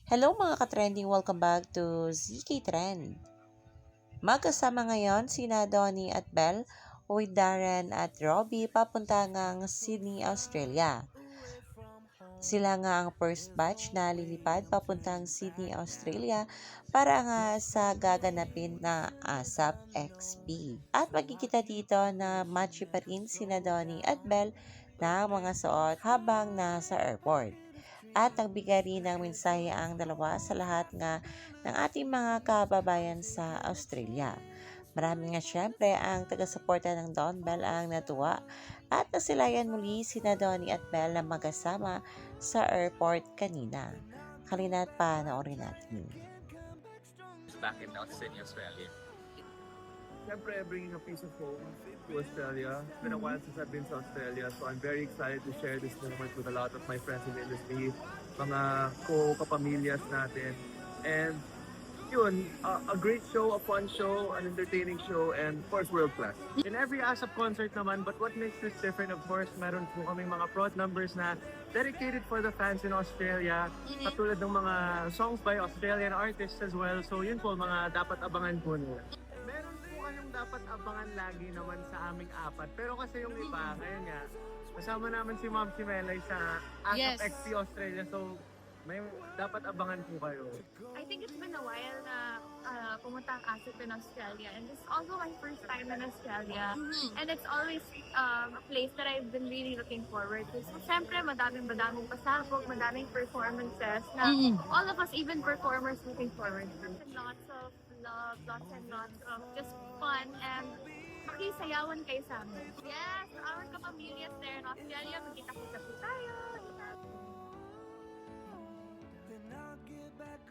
Hello mga ka-trending, welcome back to ZK Trend. Magkasama ngayon sina Donnie at Belle with Darren at Robbie papunta ngang Sydney, Australia. Sila nga ang first batch na lilipad papuntang Sydney, Australia para nga sa gaganapin na ASAP XP. At magkikita dito na matchy pa rin sina Donnie at Belle na mga suot habang nasa airport. At nagbigay rin ng mensahe ang dalawa sa lahat nga ng ating mga kababayan sa Australia. Marami nga syempre ang taga-suporta ng Don Bell ang natuwa at nasilayan muli sina Donnie at Bell na magkasama sa airport kanina. Halina't panoorin natin. Back in Sydney, Australia. Siyempre, bringing a piece of home to Australia. It's been a while since I've been to Australia, so I'm very excited to share this moment with a lot of my friends in the industry, mga kapamilyas natin. And yun, a great show, a fun show, an entertaining show, and of course, world class. In every ASAP concert naman, but what makes this different, of course, meron po kaming mga prod numbers na dedicated for the fans in Australia, katulad ng mga songs by Australian artists as well. So yun po, mga dapat abangan po nila. Meron po kayong dapat abangan lagi naman sa aming apat. Pero kasi yung iba, ngayon nga, kasama namin si Ma'am si Melay sa ASAP XP Australia. So may dapat abangan po kayo. I think it's been a while na pumunta ang ASAP in Australia, and it's also my first time in Australia, and it's always a place that I've been really looking forward to. So, syempre, madaming pasabog, madaming performances na all of us, even performers, looking forward to. Lots of love, lots and lots of just fun, and makisayawan kayo sa amin. Yes, our kapamilyas there in Australia, magkita-kita po tayo. Then I'll get back